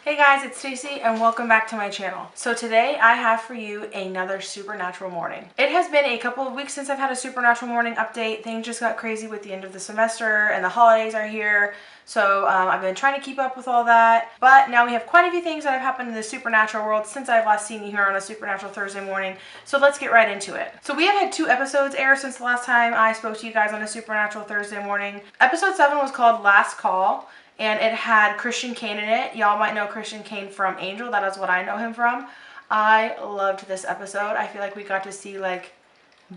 Hey guys, it's Stacy and welcome back to my channel. So today I have for you another supernatural morning. It has been a couple of weeks since I've had a supernatural morning update. Things just got crazy with the end of the semester and the holidays are here. So I've been trying to keep up with all that. But now we have quite a few things that have happened in the supernatural world since I've last seen you here on a Supernatural Thursday morning. So let's get right into it. So we have had 2 episodes air since the last time I spoke to you guys on a Supernatural Thursday morning. Episode 7 was called Last Call. And it had Christian Kane in it. Y'all might know Christian Kane from Angel. That is what I know him from. I loved this episode. I feel like we got to see like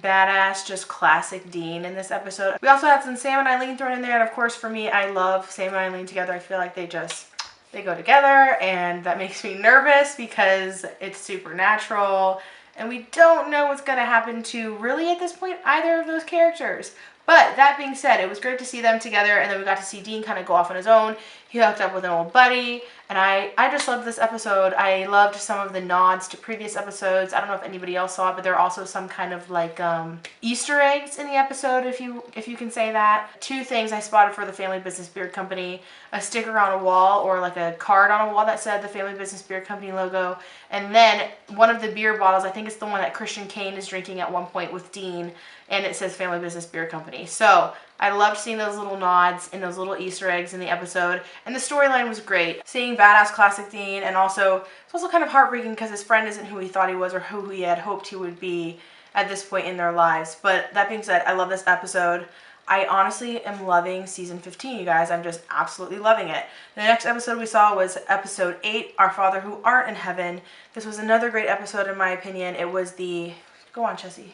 badass, just classic Dean in this episode. We also had some Sam and Eileen thrown in there. And of course for me, I love Sam and Eileen together. I feel like they go together. And that makes me nervous because it's supernatural. And we don't know what's going to happen to really at this point either of those characters. But that being said, it was great to see them together, and then we got to see Dean kind of go off on his own. He hooked up with an old buddy, and I just loved this episode. I loved some of the nods to previous episodes. I don't know if anybody else saw it, but there are also some kind of like Easter eggs in the episode, if you can say that. 2 things I spotted for the Family Business Beer Company: a sticker on a wall or like a card on a wall that said the Family Business Beer Company logo, and then one of the beer bottles, I think it's the one that Christian Kane is drinking at one point with Dean, and it says Family Business Beer Company. So I loved seeing those little nods and those little Easter eggs in the episode, and the storyline was great. Seeing badass classic Dean, and also it's also kind of heartbreaking because his friend isn't who he thought he was or who he had hoped he would be at this point in their lives. But that being said, I love this episode. I honestly am loving season 15, you guys. I'm just absolutely loving it. The next episode we saw was episode 8, Our Father Who Art in Heaven. This was another great episode in my opinion. It was the... Go on, Chessie.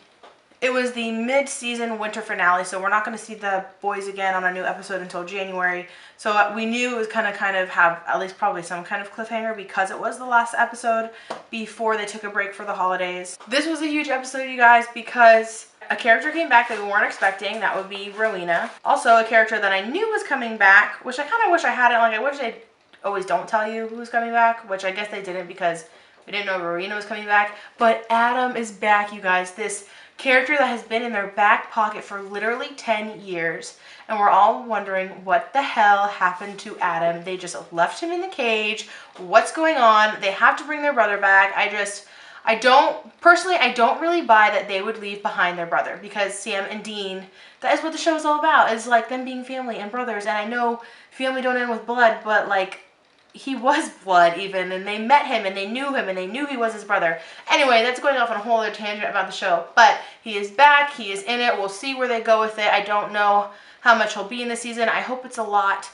It was the mid-season winter finale, so we're not going to see the boys again on a new episode until January. So we knew it was going to kind of have at least probably some kind of cliffhanger because it was the last episode before they took a break for the holidays. This was a huge episode, you guys, because a character came back that we weren't expecting. That would be Rowena. Also, a character that I knew was coming back, which I kind of wish I hadn't. Like, I wish they always don't tell you who's coming back, which I guess they didn't because we didn't know Rowena was coming back. But Adam is back, you guys. This character that has been in their back pocket for literally 10 years. And we're all wondering what the hell happened to Adam. They just left him in the cage. What's going on? They have to bring their brother back. I don't really buy that they would leave behind their brother, because Sam and Dean, that is what the show is all about. It's like them being family and brothers. And I know family don't end with blood, but like, he was blood even, and they met him and they knew him and they knew he was his brother. Anyway, that's going off on a whole other tangent about the show, but he is back, he is in it. We'll see where they go with it. I don't know how much he'll be in the season. I hope it's a lot,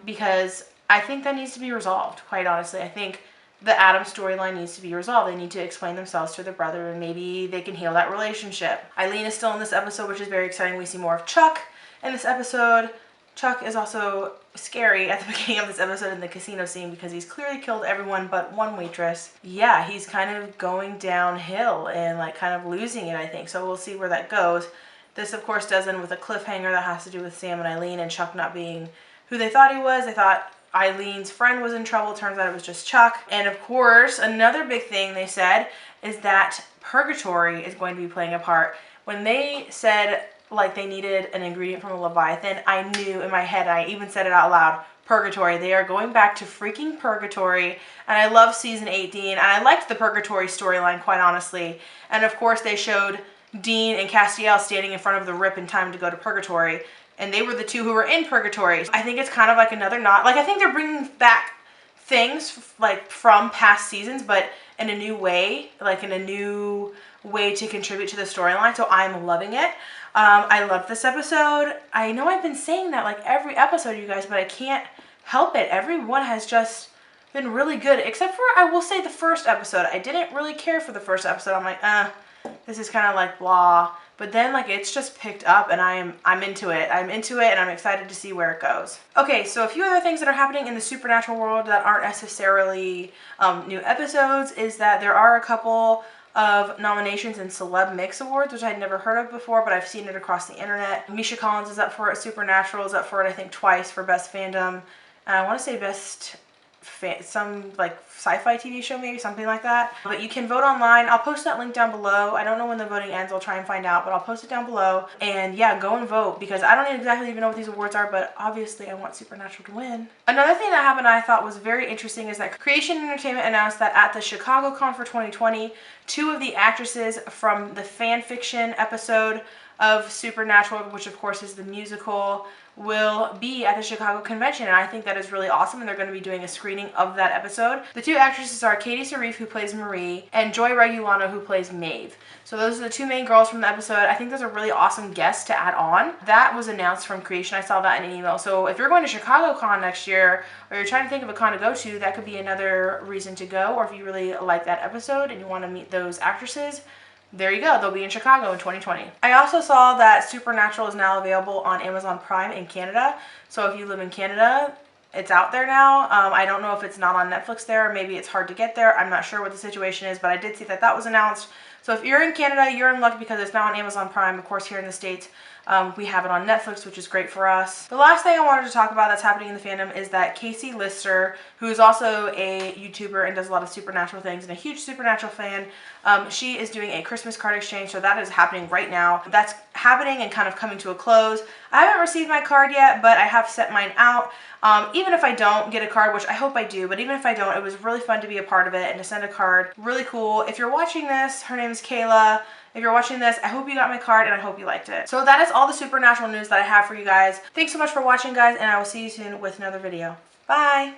because I think that needs to be resolved, quite honestly. I think the Adam storyline needs to be resolved. They need to explain themselves to their brother, and maybe they can heal that relationship. Eileen is still in this episode, which is very exciting. We see more of Chuck in this episode. Chuck is also scary at the beginning of this episode in the casino scene because he's clearly killed everyone but one waitress. Yeah, he's kind of going downhill and like kind of losing it, I think. So we'll see where that goes. This, of course, does end with a cliffhanger that has to do with Sam and Eileen and Chuck not being who they thought he was. They thought Eileen's friend was in trouble. Turns out it was just Chuck. And of course, another big thing they said is that purgatory is going to be playing a part. When they said like they needed an ingredient from a Leviathan, I knew in my head, I even said it out loud, purgatory. They are going back to freaking purgatory. And I love season 18, and I liked the purgatory storyline, quite honestly. And of course they showed Dean and Castiel standing in front of the Rip in time to go to purgatory, and they were the 2 who were in purgatory. I think it's kind of like another nod. Like, I think they're bringing back things like from past seasons, but in a new way, like in a new way to contribute to the storyline. So I'm loving it. I love this episode. I know I've been saying that like every episode, you guys, but I can't help it. Everyone has just been really good, except for, I will say, the first episode. I didn't really care for the first episode. I'm like, this is kind of like blah. But then like it's just picked up, and I'm into it. I'm into it, and I'm excited to see where it goes. Okay, so a few other things that are happening in the supernatural world that aren't necessarily new episodes is that there are a couple of nominations in Celeb Mix Awards, which I'd never heard of before, but I've seen it across the internet. Misha Collins is up for it. Supernatural is up for it, I think, twice for Best Fandom. And I want to say Best some like sci-fi TV show, maybe something like that. But you can vote online. I'll post that link down below. I don't know when the voting ends. I'll try and find out, but I'll post it down below. And yeah, go and vote, because I don't exactly even know what these awards are, but obviously I want Supernatural to win. Another thing that happened I thought was very interesting is that Creation Entertainment announced that at the Chicago Con for 2020, 2 of the actresses from the fan fiction episode of Supernatural, which of course is the musical, will be at the Chicago convention, and I think that is really awesome, and they're going to be doing a screening of that episode. The 2 actresses are Katie Sarif, who plays Marie, and Joy Regulano, who plays Maeve. So those are the 2 main girls from the episode. I think those are really awesome guests to add on. That was announced from Creation. I saw that in an email. So if you're going to Chicago Con next year, or you're trying to think of a con to go to, that could be another reason to go. Or if you really like that episode and you want to meet those actresses, there you go. They'll be in Chicago in 2020. I also saw that Supernatural is now available on Amazon Prime in Canada. So if you live in Canada, it's out there now. I don't know if it's not on Netflix there, or maybe it's hard to get there. I'm not sure what the situation is, but I did see that that was announced. So if you're in Canada, you're in luck, because it's now on Amazon Prime. Of course, here in the States, we have it on Netflix, which is great for us. The last thing I wanted to talk about that's happening in the fandom is that Casey Lister, who is also a YouTuber and does a lot of Supernatural things and a huge Supernatural fan, she is doing a Christmas card exchange. So that is happening right now. That's happening and kind of coming to a close. I haven't received my card yet, but I have sent mine out. Even if I don't get a card, which I hope I do, but even if I don't, it was really fun to be a part of it and to send a card. Really cool. If you're watching this, her name is Kayla. If you're watching this, I hope you got my card and I hope you liked it. So that is all the Supernatural news that I have for you guys. Thanks so much for watching, guys, and I will see you soon with another video. Bye!